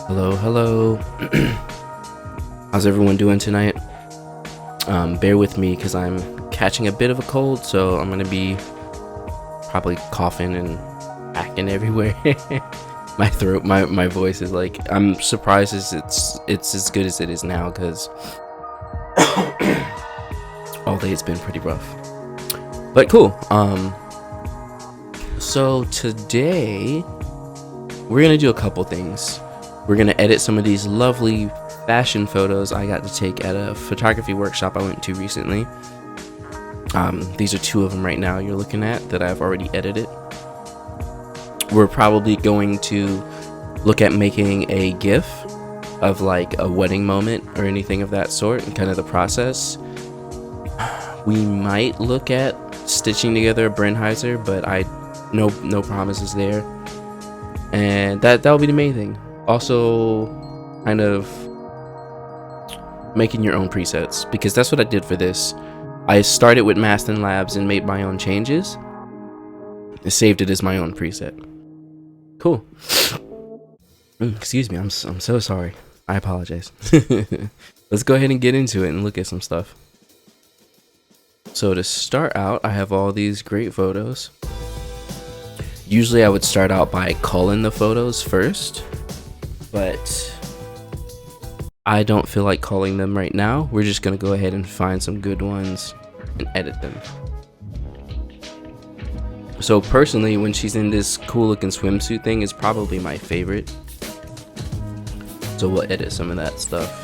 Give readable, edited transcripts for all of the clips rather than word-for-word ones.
Hello, hello. How's everyone doing tonight? Bear with me because I'm catching a bit of a cold, so I'm gonna be probably coughing and hacking everywhere. My throat, my voice is like, I'm surprised it's as good as it is now because all day it's been pretty rough. But cool. So today we're gonna do a couple things. We're gonna edit some of these lovely fashion photos I got to take at a photography workshop I went to recently. These are two of them right now you're looking at that I've already edited. We're probably going to look at making a GIF of like a wedding moment or anything of that sort and kind of the process. We might look at stitching together a Brennheiser, but no promises there. And that'll be the main thing. Also, kind of making your own presets, because that's what I did for this. I started with Mastin Labs and made my own changes. I saved it as my own preset. Cool. Excuse me, I'm so sorry. I apologize. Let's go ahead and get into it and look at some stuff. So to start out, I have all these great photos. Usually I would start out by culling the photos first, but I don't feel like culling them right now. We're just gonna go ahead and find some good ones and edit them. So personally, when she's in this cool looking swimsuit thing, is probably my favorite. So we'll edit some of that stuff.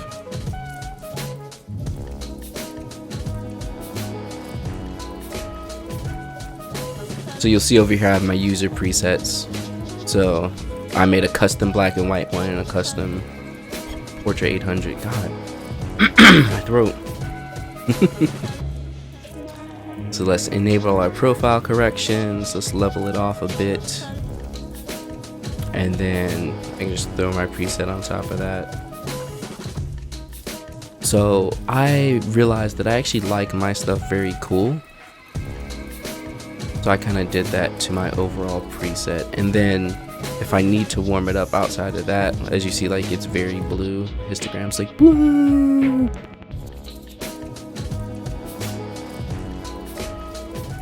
So you'll see over here I have my user presets. So I made a custom black and white one and a custom portrait 800. God, my throat. So let's enable our profile corrections. Let's level it off a bit. And then I can just throw my preset on top of that. So I realized that I actually like my stuff very cool. So I kind of did that to my overall preset. And then if I need to warm it up outside of that, as you see, like it's very blue. Histogram's like woo.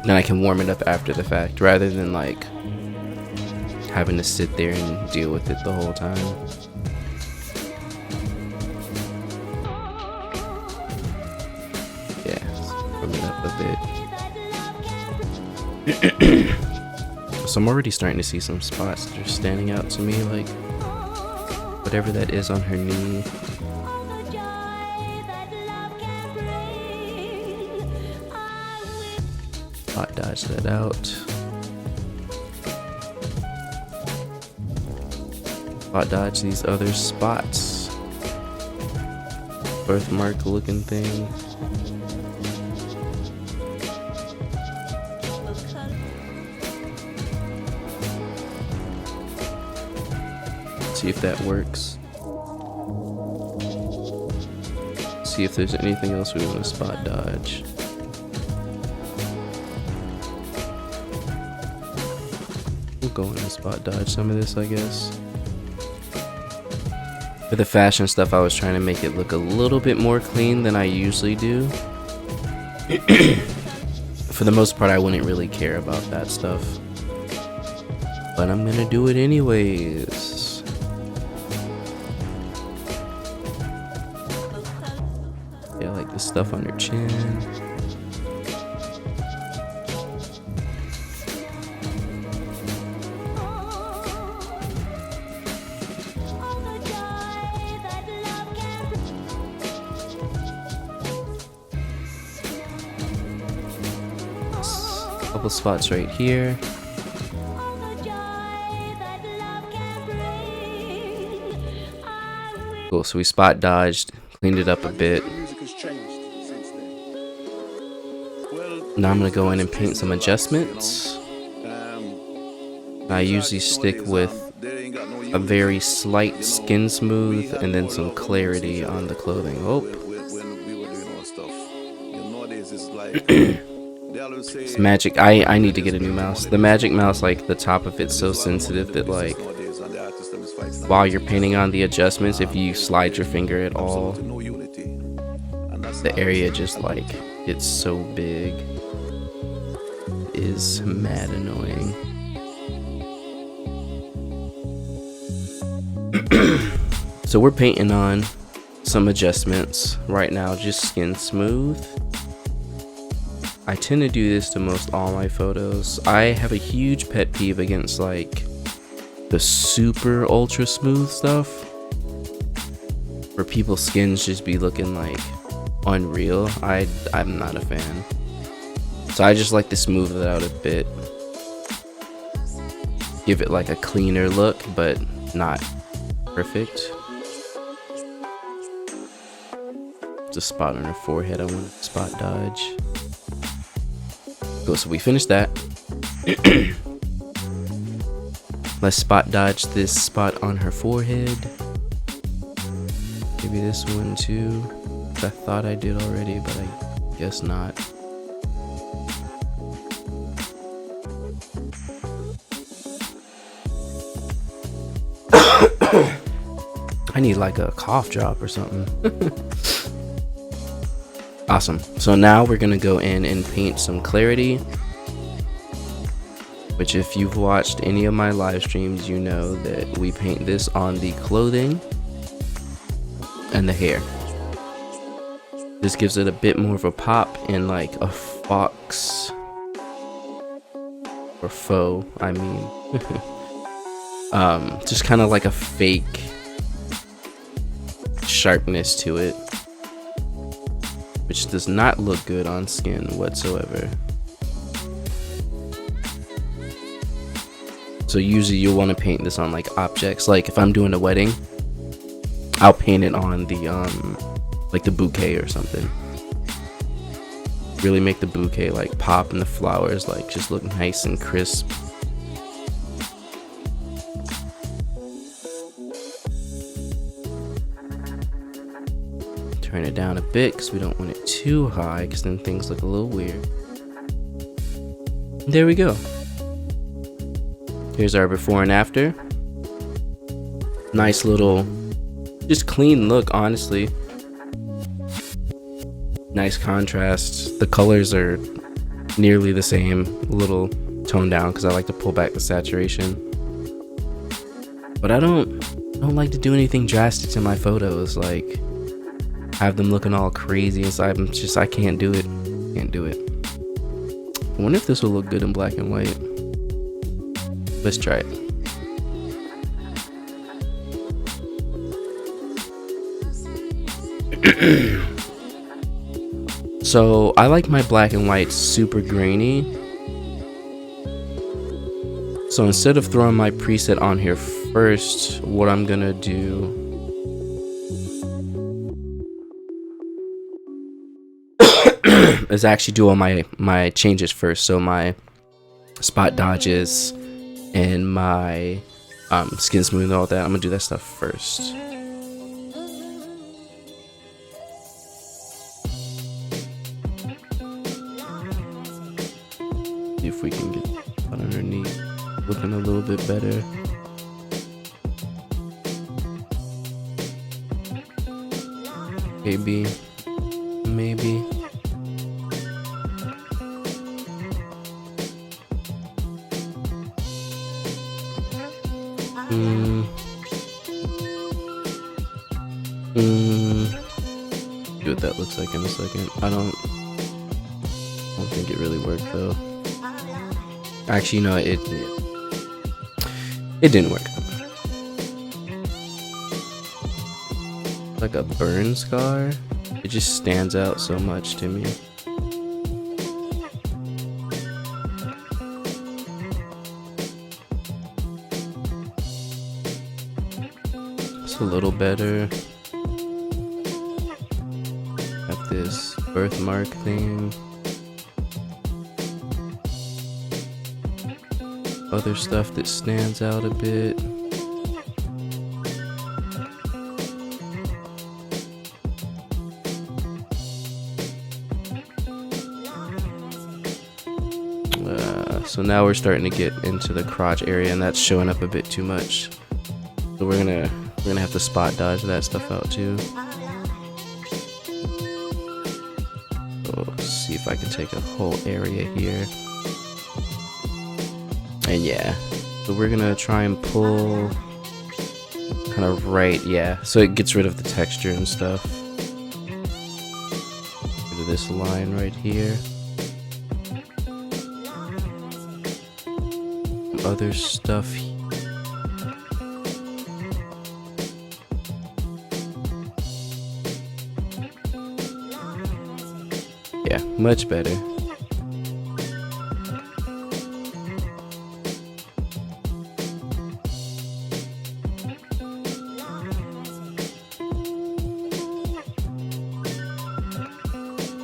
Then I can warm it up after the fact rather than like having to sit there and deal with it the whole time. Yeah, warm it up a bit. So I'm already starting to see some spots that are standing out to me, like whatever that is on her knee. Hot dodge that out. Hot dodge these other spots. Birthmark looking thing. See if that works. See if there's anything else we want to spot dodge. We'll go in and spot dodge some of this, I guess. For the fashion stuff, I was trying to make it look a little bit more clean than I usually do. For the most part, I wouldn't really care about that stuff. But I'm gonna do it anyways. Yeah, like the stuff on her chin. Couple spots right here. Cool, so we spot dodged, cleaned it up a bit. Now I'm gonna go in and paint some adjustments. I usually stick with a very slight skin smooth and then some clarity on the clothing. Oh. It's magic. I need to get a new mouse. The magic mouse, like the top of it's so sensitive that like while you're painting on the adjustments, if you slide your finger at all, the area just like gets so big. It is mad annoying. So we're painting on some adjustments right now, just skin smooth. I tend to do this to most all my photos. I have a huge pet peeve against like the super ultra smooth stuff, where people's skins just be looking like unreal. I'm not a fan. So I just like to smooth it out a bit, give it like a cleaner look, but not perfect. There's a spot on her forehead I want to spot dodge. Cool, so we finished that. Let's spot dodge this spot on her forehead. Maybe this one too. I thought I did already, but I guess not. I need like a cough drop or something. Awesome. So now we're gonna go in and paint some clarity, which if you've watched any of my live streams, you know that we paint this on the clothing and the hair. This gives it a bit more of a pop and like a fox or faux, I mean. Just kind of like a fake sharpness to it, which does not look good on skin whatsoever. So usually you'll want to paint this on like objects. Like if I'm doing a wedding, I'll paint it on the like the bouquet or something. Really make the bouquet like pop and the flowers like just look nice and crisp. Turn it down a bit because we don't want it too high, because then things look a little weird. There we go. Here's our before and after. Nice little, just clean look, honestly. Nice contrast. The colors are nearly the same, a little toned down because I like to pull back the saturation. But I don't like to do anything drastic to my photos, like have them looking all crazy inside. I can't do it. Can't do it. I wonder if this will look good in black and white. Let's try it. So I like my black and white super grainy. So instead of throwing my preset on here first, what I'm gonna do is actually do all my changes first. So my spot dodges and my skin smooth and all that, I'm gonna do that stuff first. See if we can get that underneath looking a little bit better. Maybe. See what that looks like in a second. I don't think it really worked though. Actually, no, it didn't work. Like a burn scar. It just stands out so much to me. It's a little better. Got this birthmark thing. Other stuff that stands out a bit. So now we're starting to get into the crotch area, and that's showing up a bit too much. So we're gonna have to spot dodge that stuff out too. So see if I can take a whole area here. And yeah, so we're gonna try and pull kind of right, yeah, so it gets rid of the texture and stuff. Rid of this line right here. Some other stuff here. Yeah, much better.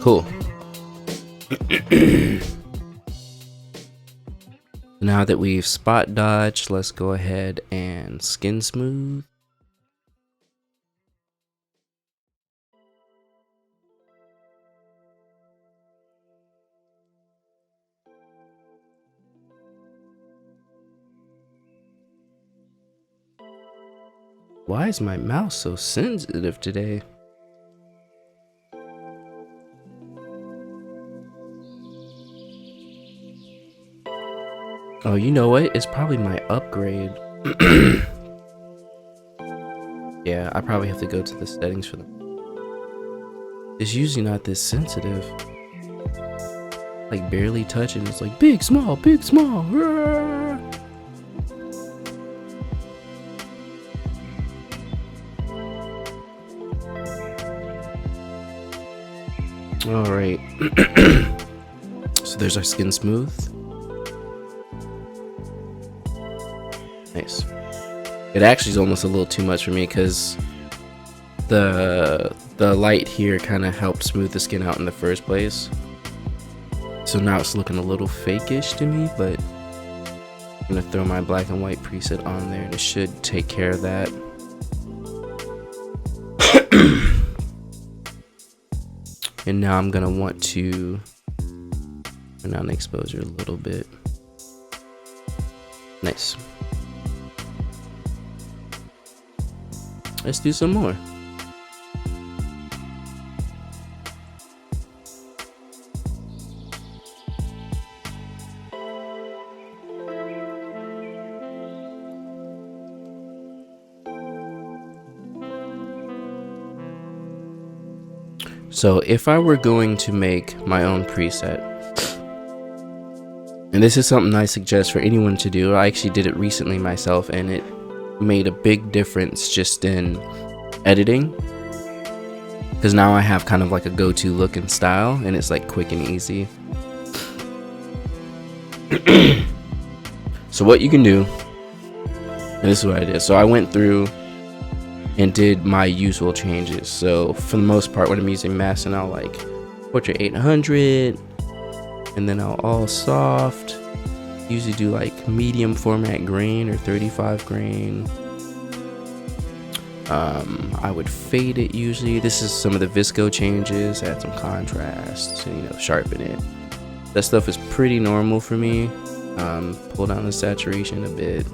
Cool. Now that we've spot dodged, let's go ahead and skin smooth. Why is my mouse so sensitive today? Oh, you know what? It's probably my upgrade. Yeah, I probably have to go to the settings for them. It's usually not this sensitive. Like barely touching. It's like big, small, big, small. All right. So there's our skin smooth. Nice. It actually is almost a little too much for me because the light here kind of helped smooth the skin out in the first place. So now it's looking a little fake-ish to me, but I'm gonna throw my black and white preset on there and it should take care of that. And now I'm gonna want to turn down the exposure a little bit. Nice. Let's do some more. So if I were going to make my own preset, and this is something I suggest for anyone to do, I actually did it recently myself and it made a big difference just in editing, because now I have kind of like a go-to look and style and it's like quick and easy. So what you can do, and this is what I did, so I went through and did my usual changes. So for the most part when I'm using Mastin, I'll like portrait 800 and then I'll all soft. Usually do like medium format grain or 35 grain. I would fade it usually. This is some of the VSCO changes, add some contrast, you know, sharpen it. That stuff is pretty normal for me. Pull down the saturation a bit.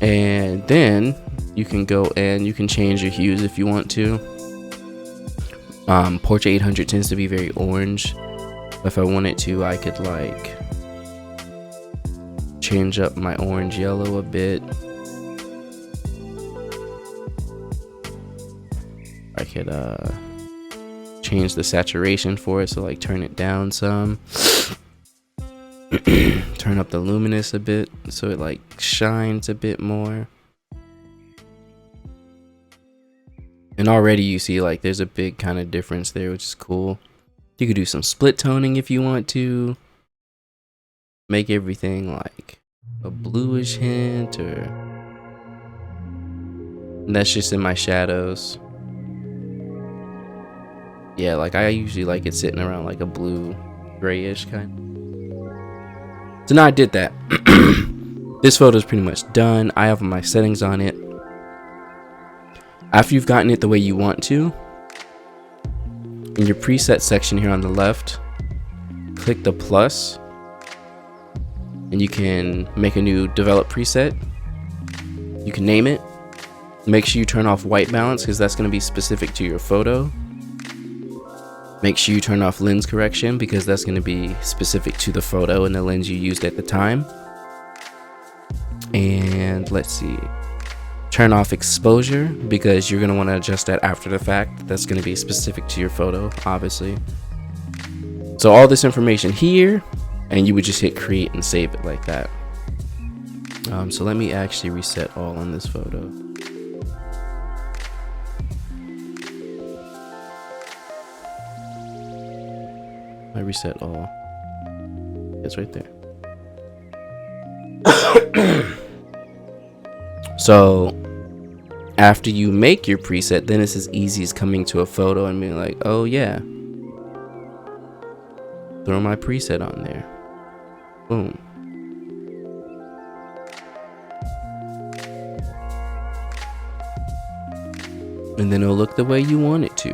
And then you can go and you can change your hues if you want to. Portrait 800 tends to be very orange. If I wanted to, I could like change up my orange yellow a bit. I could change the saturation for it, so like turn it down some. Turn up the luminous a bit so it like shines a bit more. And already you see like there's a big kind of difference there, which is cool. You could do some split toning if you want to. Make everything like a bluish hint, or and that's just in my shadows. Yeah, like I usually like it sitting around like a blue grayish kind. So now I did that. This photo is pretty much done. I have my settings on it. After you've gotten it the way you want to, in your preset section here on the left, click the plus and you can make a new develop preset. You can name it. Make sure you turn off white balance because that's going to be specific to your photo. Make sure you turn off lens correction because that's going to be specific to the photo and the lens you used at the time. And let's see, turn off exposure because you're going to want to adjust that after the fact. That's going to be specific to your photo, obviously. So all this information here, and you would just hit create and save it like that. So let me actually reset all on this photo. I reset all. It's right there. So after you make your preset, then it's as easy as coming to a photo and being like, oh yeah, throw my preset on there. Boom. And then it'll look the way you want it to.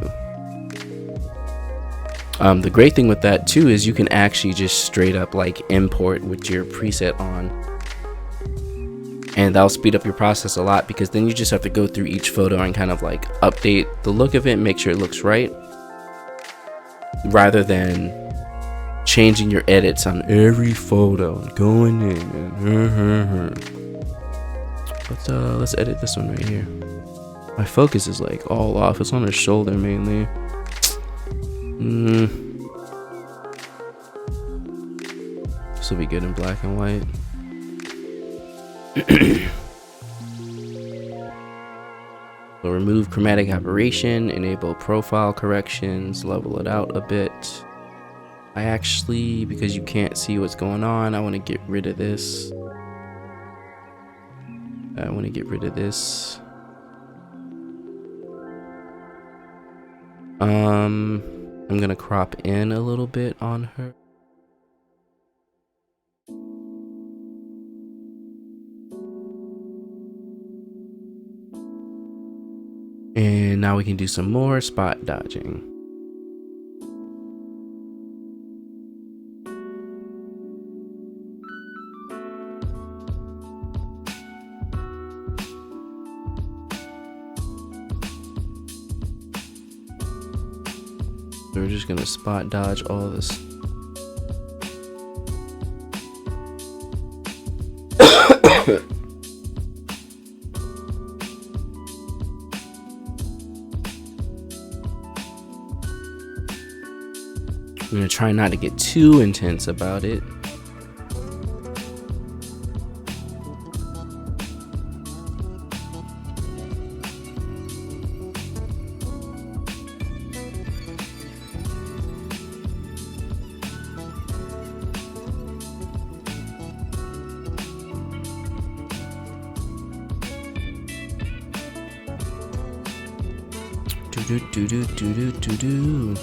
The great thing with that too is you can actually just straight up like import with your preset on, and that'll speed up your process a lot because then you just have to go through each photo and kind of like update the look of it, make sure it looks right, rather than changing your edits on every photo and going in and but let's edit this one right here. My focus is like all off. It's on her shoulder mainly. This will be good in black and white. So remove chromatic aberration, enable profile corrections, level it out a bit. I actually, because you can't see what's going on, I want to get rid of this. I'm gonna crop in a little bit on her. And now we can do some more spot dodging. We're just gonna spot dodge all this. I'm gonna try not to get too intense about it. Do.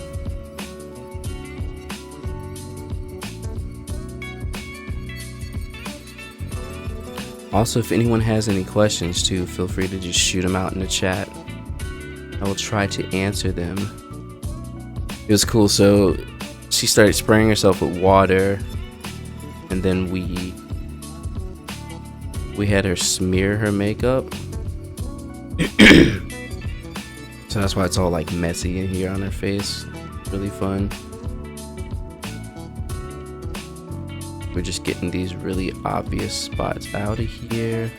Also, if anyone has any questions too, feel free to just shoot them out in the chat. I will try to answer them. It was cool. So she started spraying herself with water, and then we had her smear her makeup. So that's why it's all like messy in here on her face. Really fun. We're just getting these really obvious spots out of here.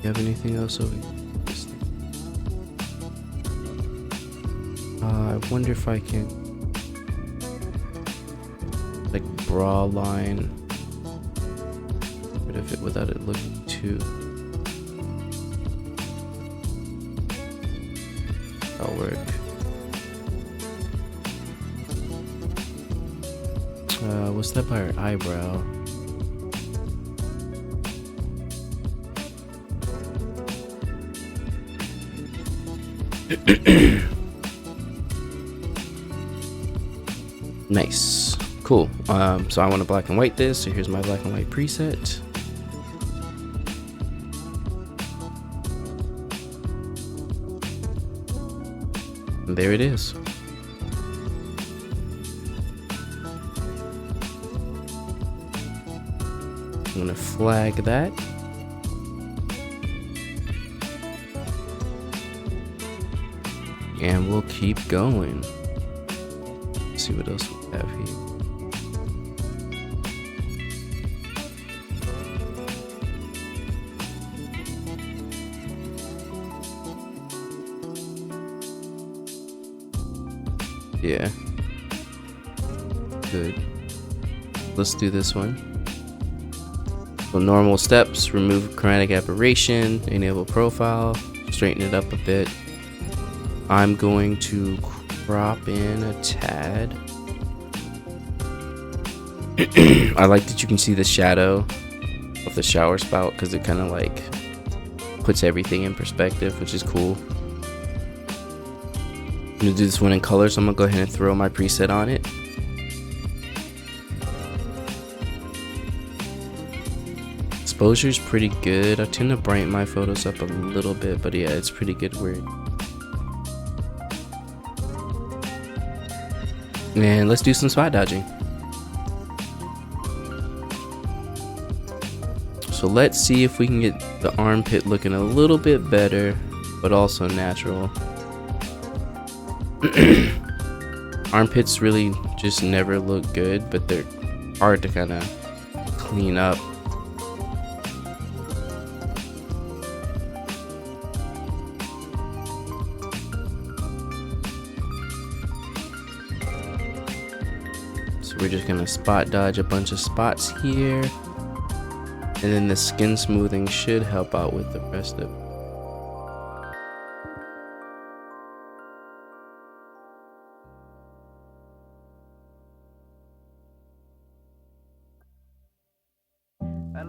You have anything else over here? I wonder if I can like brow line rid of it without it looking too. That'll work. What's that by her eyebrow? Nice. Cool. So I want to black and white this. So here's my black and white preset. And there it is. I'm gonna flag that. And we'll keep going. Let's see what else we have here. Yeah. Good. Let's do this one. So normal steps, remove chromatic aberration, enable profile, straighten it up a bit. I'm going to crop in a tad. I like that you can see the shadow of the shower spout because it kind of like puts everything in perspective, which is cool. I'm gonna do this one in color, so I'm gonna go ahead and throw my preset on it. Exposure is pretty good. I tend to brighten my photos up a little bit, but yeah, it's pretty good where. And let's do some spot dodging. So let's see if we can get the armpit looking a little bit better, but also natural. Armpits really just never look good, but they're hard to kind of clean up. So we're just gonna spot dodge a bunch of spots here, and then the skin smoothing should help out with the rest of it.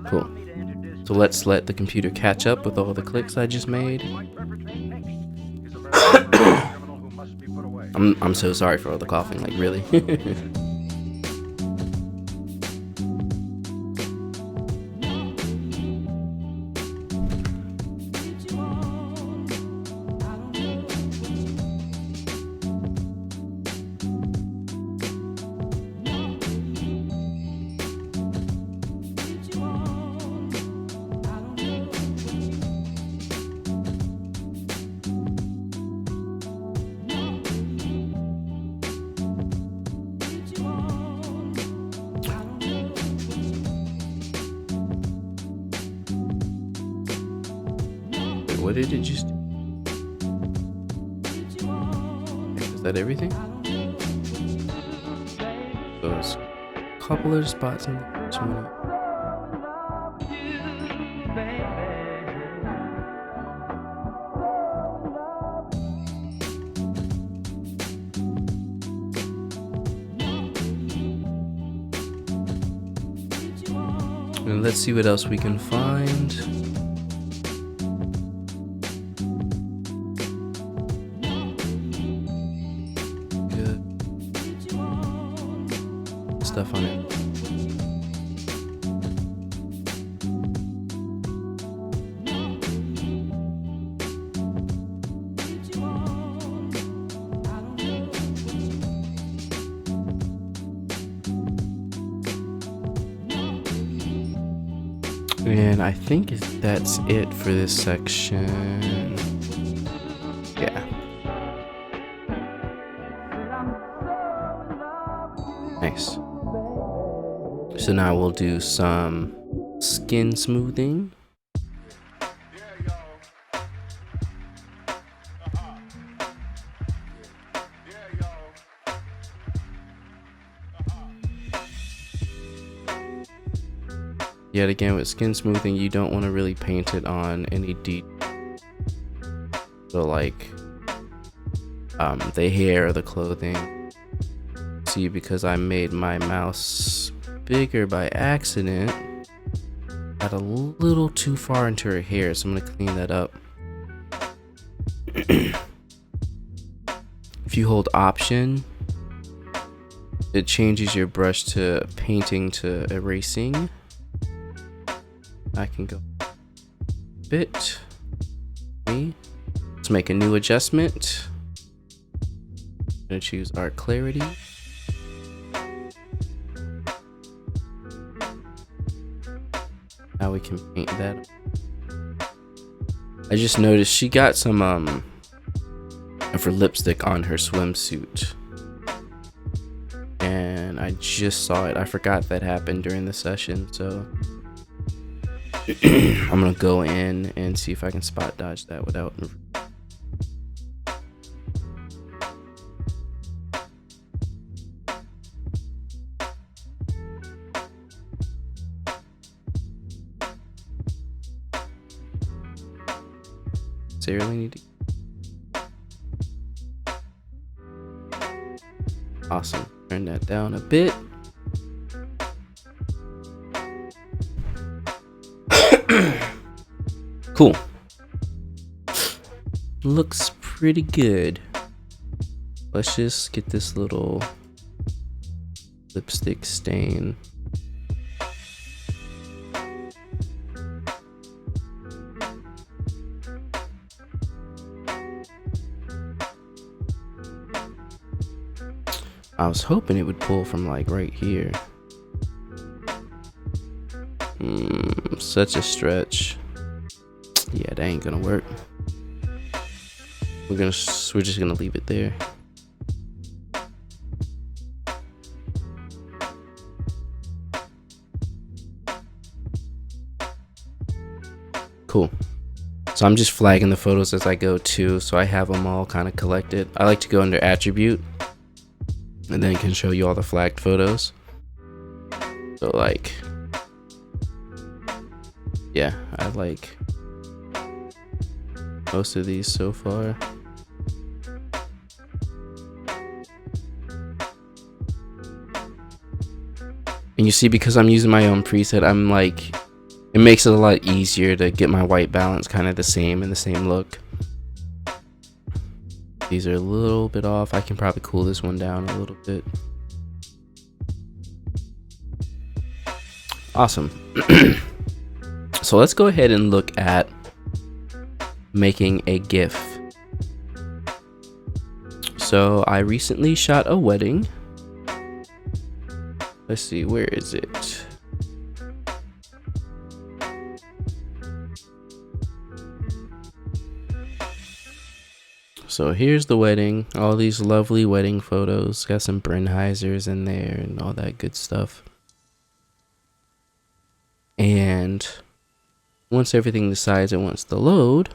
Cool. So let's let the computer catch up with all the clicks I just made. I'm so sorry for all the coughing, like really. What did it just do? Is that everything? Those couple of spots in the one. And let's see what else we can find. Stuff on it. And I think that's it for this section. Yeah. Nice. So now we'll do some skin smoothing. Yet again, with skin smoothing, you don't want to really paint it on any detail. So like the hair or the clothing. See, because I made my mouse bigger by accident, got a little too far into her hair, so I'm gonna clean that up. If you hold Option, it changes your brush to painting to erasing. I can go a bit. Let's make a new adjustment. I'm gonna choose Art Clarity. Now we can paint that. I just noticed she got some of her lipstick on her swimsuit. And I just saw it. I forgot that happened during the session, so I'm gonna go in and see if I can spot dodge that without. Seriously need to. Awesome. Turn that down a bit. Cool. Looks pretty good. Let's just get this little lipstick stain. I was hoping it would pull from like right here. Such a stretch. Yeah, that ain't gonna work. We're just gonna leave it there. Cool. So I'm just flagging the photos as I go too, so I have them all kind of collected. I like to go under attribute and then can show you all the flagged photos. So like, yeah, I like most of these so far. And you see, because I'm using my own preset, I'm like, it makes it a lot easier to get my white balance kind of the same in the same look. These are a little bit off. I can probably cool this one down a little bit. Awesome. So let's go ahead and look at making a GIF. So I recently shot a wedding. Let's see, where is it? So here's the wedding, all these lovely wedding photos. Got some Brennheisers in there and all that good stuff. And once everything decides it wants to load,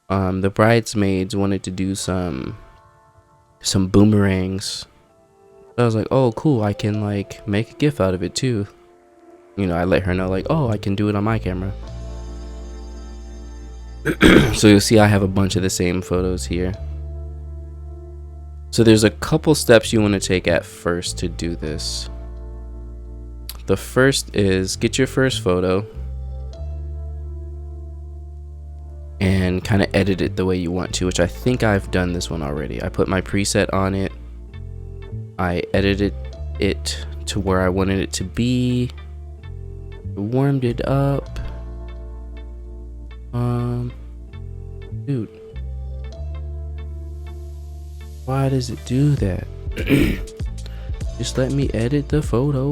the bridesmaids wanted to do some boomerangs. So I was like, oh cool, I can like make a GIF out of it too. You know, I let her know like, oh, I can do it on my camera. So you'll see I have a bunch of the same photos here. So there's a couple steps you want to take at first to do this. The first is get your first photo and kind of edit it the way you want to, which I think I've done this one already. I put my preset on it. I edited it to where I wanted it to be. Warmed it up. Dude, why does it do that? Just let me edit the photo.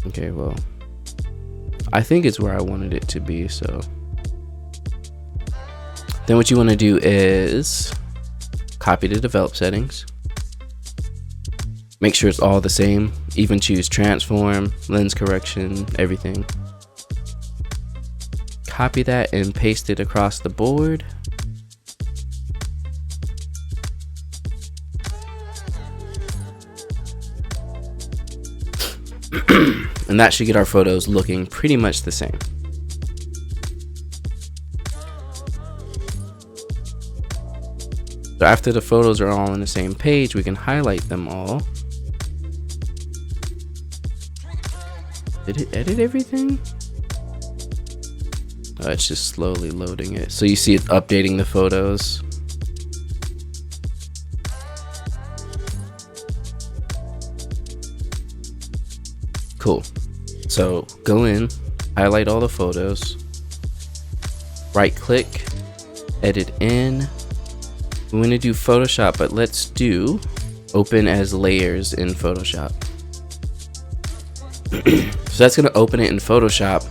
Okay, well, I think it's where I wanted it to be, so. Then what you want to do is copy the develop settings. Make sure it's all the same. Even choose transform, lens correction, everything. Copy that and paste it across the board. And that should get our photos looking pretty much the same. So after the photos are all on the same page, we can highlight them all. Did it edit everything? It's just slowly loading it. So you see it updating the photos. Cool. So go in, highlight all the photos, right click, edit in. We want to do Photoshop, but let's do open as layers in Photoshop. So that's going to open it in Photoshop,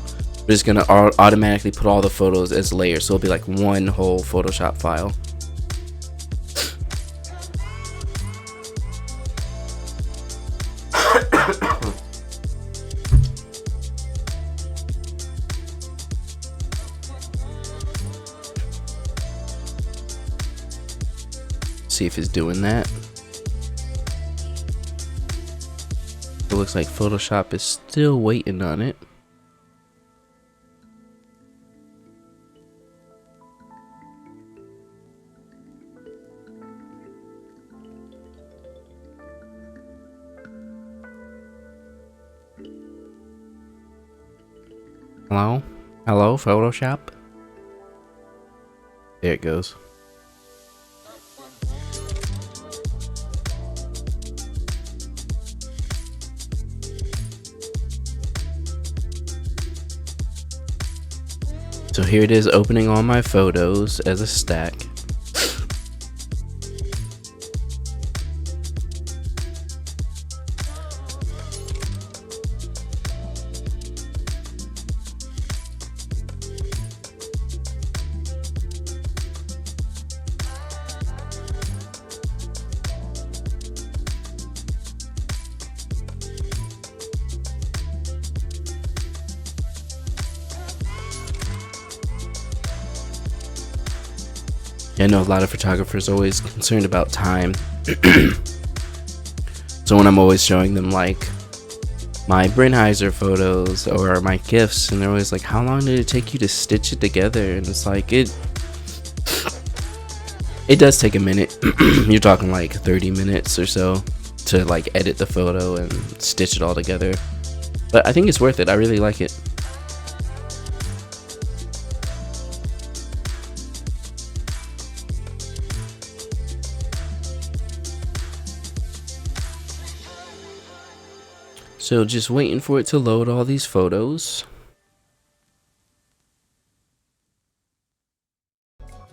but it's going to automatically put all the photos as layers. So it'll be like one whole Photoshop file. See if it's doing that. It looks like Photoshop is still waiting on it. Hello? Hello, Photoshop? There it goes. So here it is, opening all my photos as a stack. I know a lot of photographers are always concerned about time. So when I'm always showing them like my Brennheiser photos or my GIFs, and they're always like, how long did it take you to stitch it together? And it's like, it does take a minute. You're talking like 30 minutes or so to like edit the photo and stitch it all together. But I think it's worth it. I really like it. So just waiting for it to load all these photos.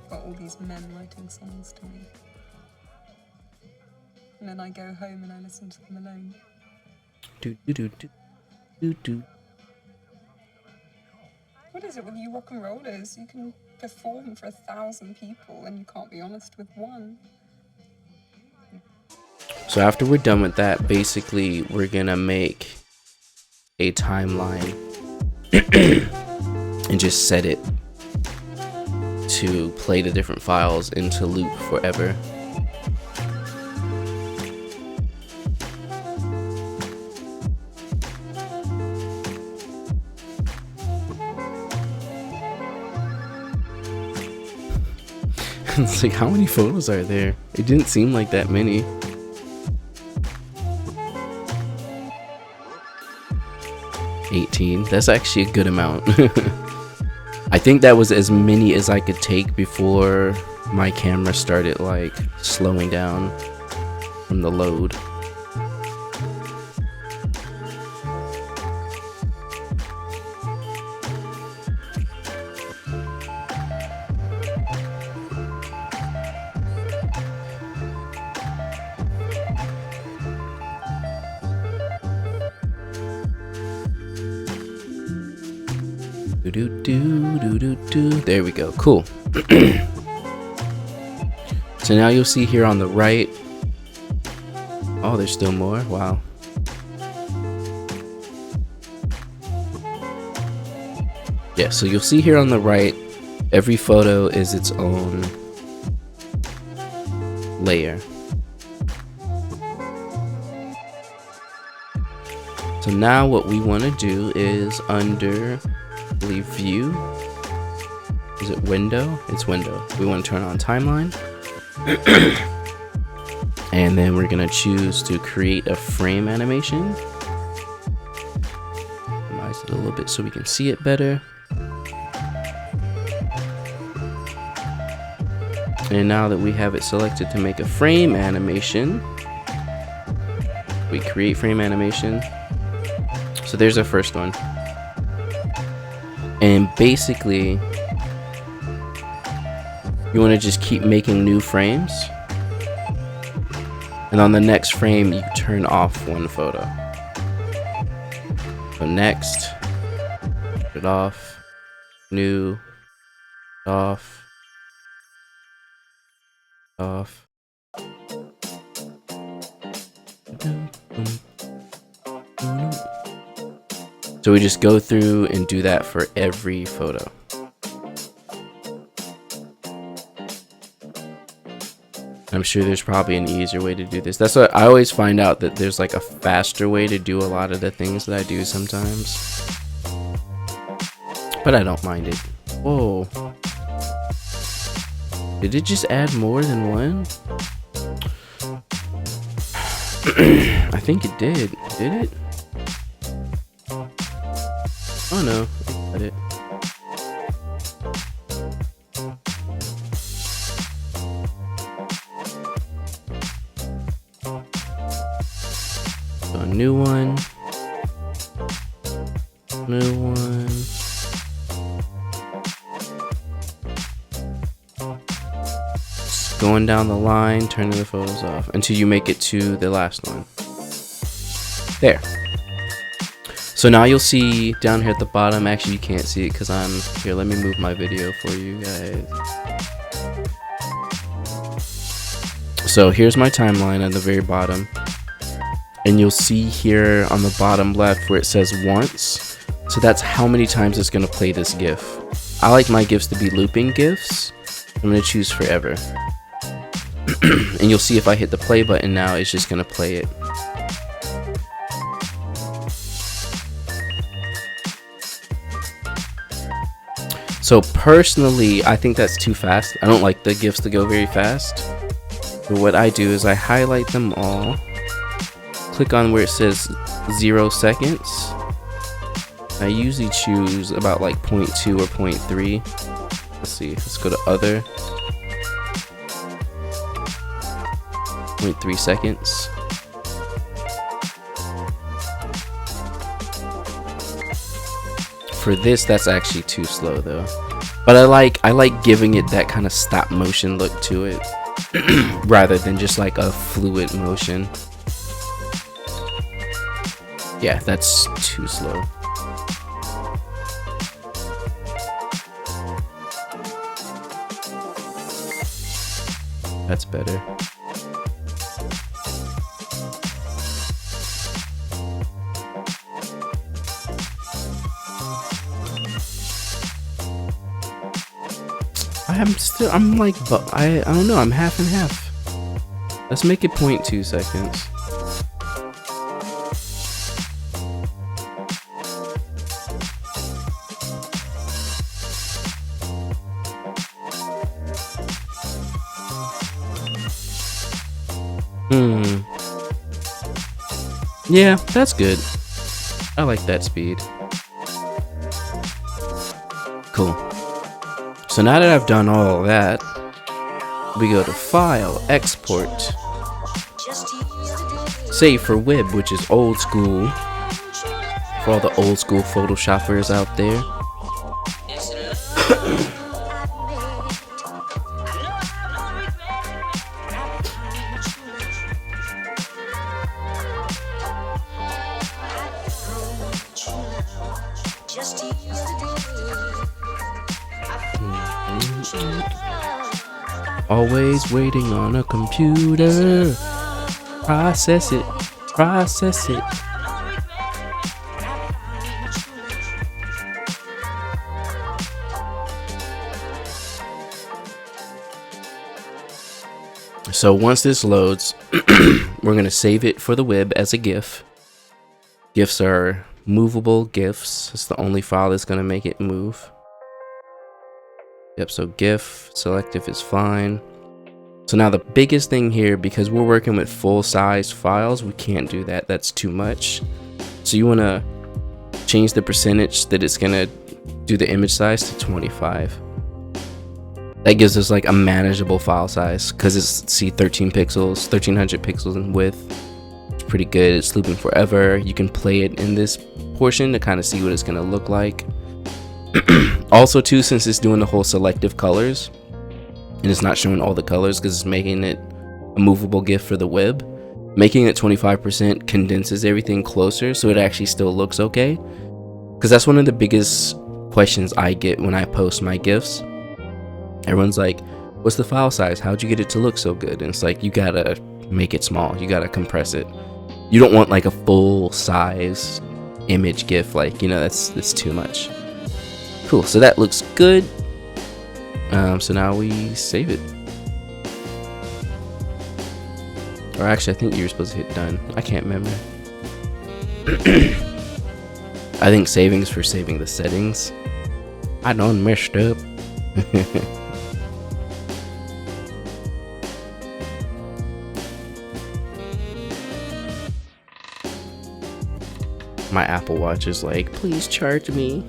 Got all these men writing songs to me. And then I go home and I listen to them alone. Do do do do do do. What is it with you rock and rollers? You can perform for 1,000 people and you can't be honest with one. So after we're done with that, basically we're gonna make a timeline and just set it to play the different files into loop forever. It's like, how many photos are there? It didn't seem like that many. That's actually a good amount. I think that was as many as I could take before my camera started like slowing down from the load. There we go. Cool. So now you'll see here on the right. Oh, there's still more. Wow. Yeah, so you'll see here on the right, every photo is its own layer. So now what we want to do is under, I believe, view. Is it window? It's window. We want to turn on timeline. And then we're going to choose to create a frame animation. Optimize it a little bit so we can see it better. And now that we have it selected to make a frame animation, we create frame animation. So there's our first one. And basically, you want to just keep making new frames. And on the next frame, you turn off one photo. So next, put it off, new, off, off. So we just go through and do that for every photo. I'm sure there's probably an easier way to do this. That's what I always find out, that there's like a faster way to do a lot of the things that I do sometimes. But I don't mind it. Whoa. Did it just add more than one? I think it did. Did it? Oh no, I got it. So a new one. New one. Just going down the line, turning the photos off until you make it to the last one. There. So now you'll see down here at the bottom, actually you can't see it because I'm here. Let me move my video for you guys. So here's my timeline at the very bottom. And you'll see here on the bottom left where it says once. So that's how many times it's going to play this GIF. I like my GIFs to be looping GIFs. I'm going to choose forever. And you'll see if I hit the play button now, it's just going to play it. So personally, I think that's too fast. I don't like the GIFs to go very fast. But what I do is I highlight them all. Click on where it says 0 seconds. I usually choose about like 0.2 or 0.3. Let's see, let's go to other. 0.3 seconds. For this, that's actually too slow though. But I like giving it that kind of stop motion look to it rather than just like a fluid motion. Yeah, that's too slow. That's better. I'm like, but I don't know, I'm half and half. Let's make it 0.2 seconds. Yeah, that's good. I like that speed. Cool. So now that I've done all that, we go to File, Export, Save for Web, which is old school, for all the old school Photoshoppers out there. Always waiting on a computer. Process it, process it. So once this loads, we're going to save it for the web as a GIF. GIFs are movable GIFs. It's the only file that's going to make it move. Yep, so GIF, selective is fine. So now the biggest thing here, because we're working with full-size files, we can't do that. That's too much. So you want to change the percentage that it's going to do the image size to 25. That gives us like a manageable file size because it's 1300 pixels in width. It's pretty good. It's looping forever. You can play it in this portion to kind of see what it's gonna look like. Also too, since it's doing the whole selective colors and it's not showing all the colors because it's making it a movable GIF for the web, making it 25% condenses everything closer so it actually still looks okay. Because that's one of the biggest questions I get when I post my GIFs. Everyone's like, what's the file size? How'd you get it to look so good? And it's like, you gotta make it small. You gotta compress it. You don't want like a full size image GIF. Like, you know, that's too much. Cool, so that looks good. So now we save it. Or actually, I think you were supposed to hit done. I can't remember. I think saving is for saving the settings. I done messed up. My Apple Watch is like, please charge me.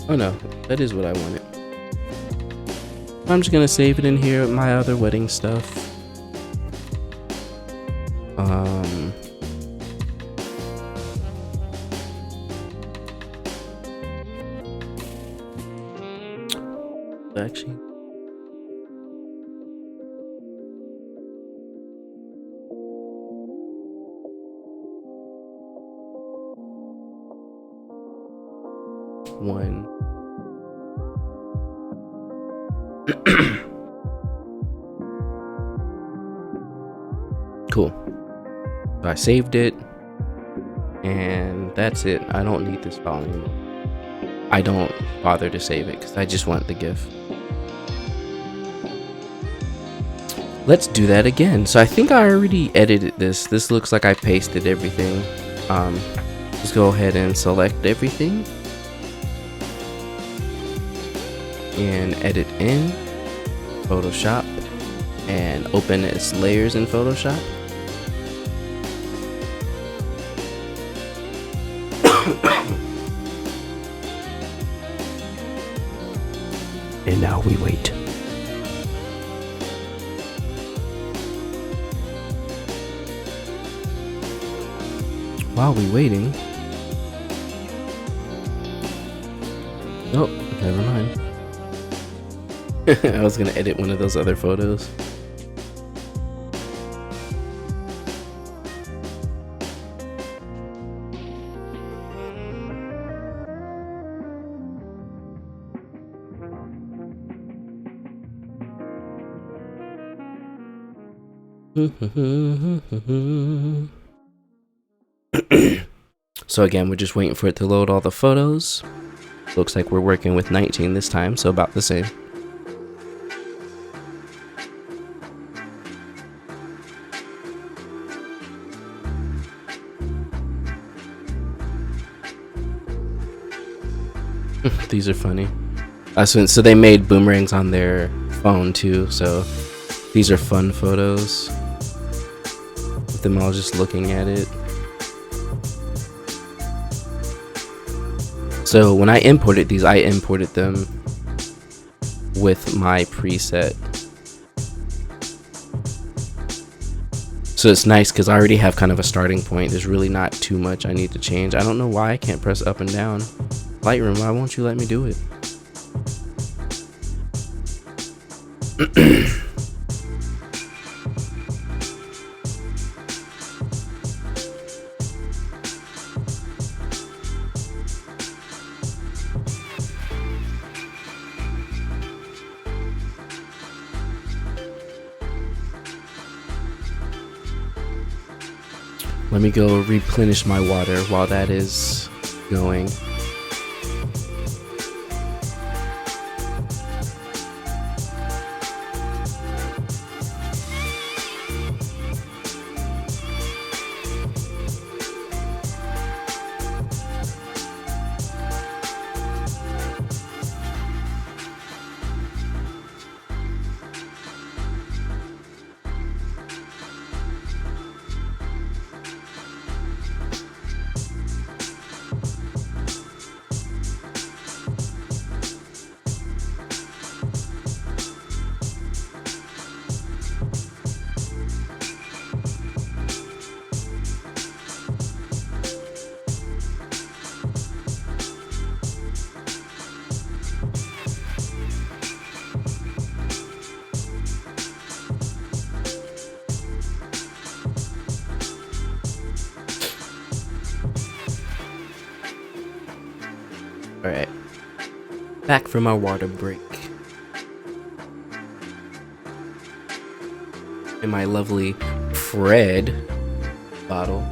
Oh no, that is what I wanted. I'm just gonna save it in here with my other wedding stuff. Actually, one. Cool. So I saved it, and that's it. I don't need this file anymore. I don't bother to save it because I just want the GIF. Let's do that again. So I think I already edited this. This looks like I pasted everything. Just go ahead and select everything and edit in Photoshop and open its layers in Photoshop. And now we wait. While we waiting, oh, never mind. I was gonna edit one of those other photos. So again, we're just waiting for it to load all the photos. Looks like we're working with 19 this time, so about the same. These are funny. So they made boomerangs on their phone too, so these are fun photos with them all just looking at it. So when I imported these, I imported them with my preset. So it's nice because I already have kind of a starting point. There's really not too much I need to change. I don't know why I can't press up and down. Lightroom, why won't you let me do it? Let me go replenish my water while that is going. Alright. Back from our water break. In my lovely Fred bottle.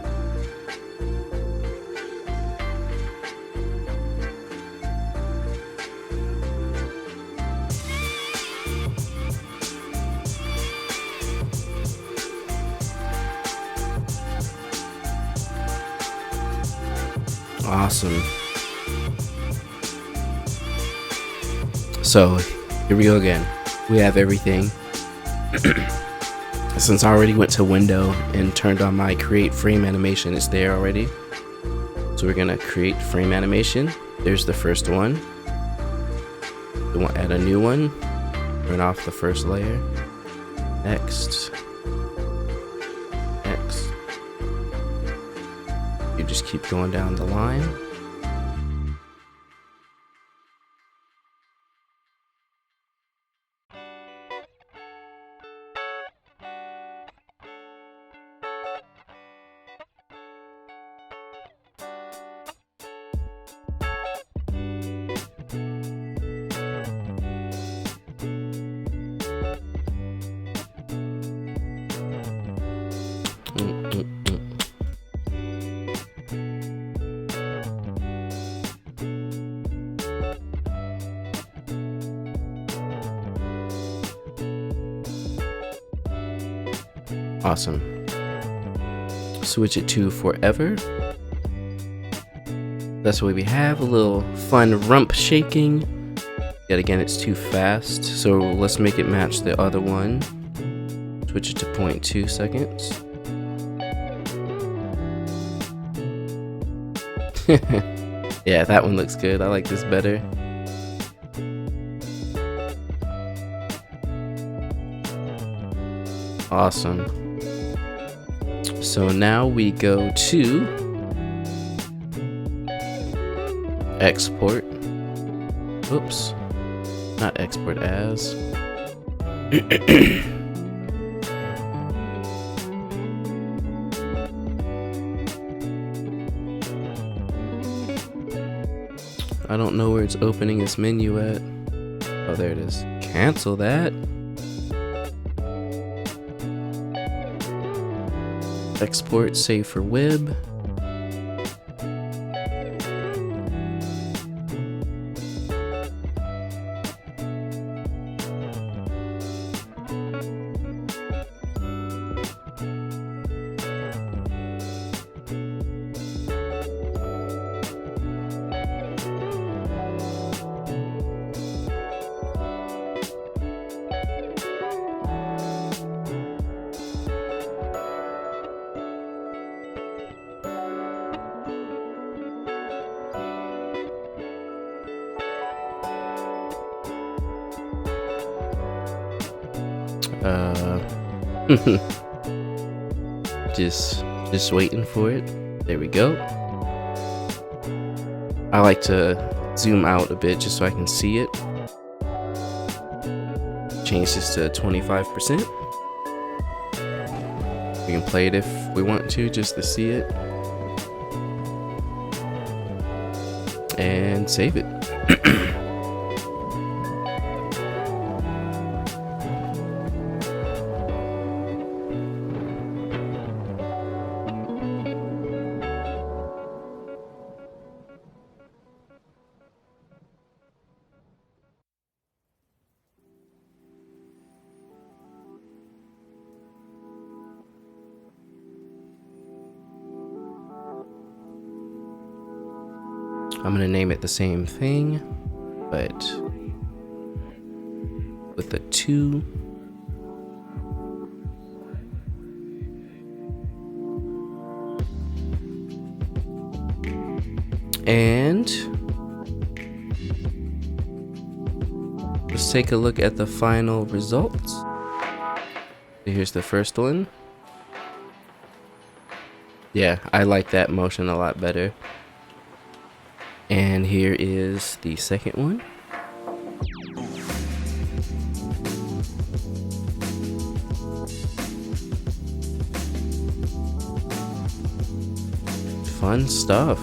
Awesome. So here we go again. We have everything. Since I already went to window and turned on my create frame animation, it's there already. So we're gonna create frame animation. There's the first one. We want to add a new one. Turn off the first layer. Next. Next. You just keep going down the line. Awesome. Switch it to forever. That's what we have. A little fun rump shaking. Yet again, it's too fast. So let's make it match the other one. Switch it to 0.2 seconds. Yeah, that one looks good. I like this better. Awesome. So now we go to export. Oops, not export as. I don't know where it's opening this menu at. Oh, there it is. Cancel that. Export, save for web. Just waiting for it. There we go. I like to zoom out a bit just so I can see it. Change this to 25%. We can play it if we want to, just to see it. And save it. I'm gonna name it the same thing, but with a 2. And let's take a look at the final results. Here's the first one. Yeah, I like that motion a lot better. And here is the second one. Fun stuff.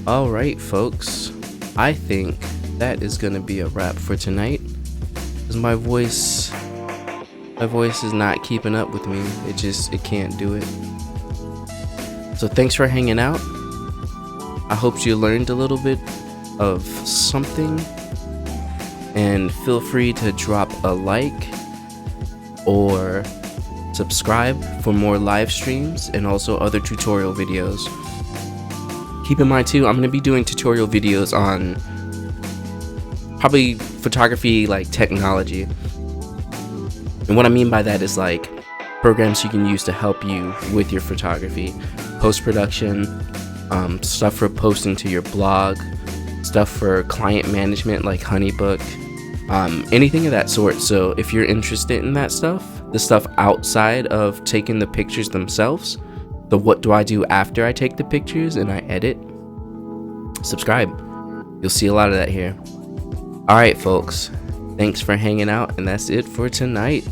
Alright folks, I think that is gonna be a wrap for tonight, because my voice is not keeping up with me. It can't do it. So thanks for hanging out. I hope you learned a little bit of something, and feel free to drop a like or subscribe for more live streams and also other tutorial videos. Keep in mind too, I'm going to be doing tutorial videos on probably photography, like technology. And what I mean by that is like programs you can use to help you with your photography, post-production, stuff for posting to your blog, stuff for client management like Honeybook, anything of that sort. So if you're interested in that stuff, the stuff outside of taking the pictures themselves, the what do I do after I take the pictures and I edit, subscribe. You'll see a lot of that here. Alright folks, thanks for hanging out, and that's it for tonight.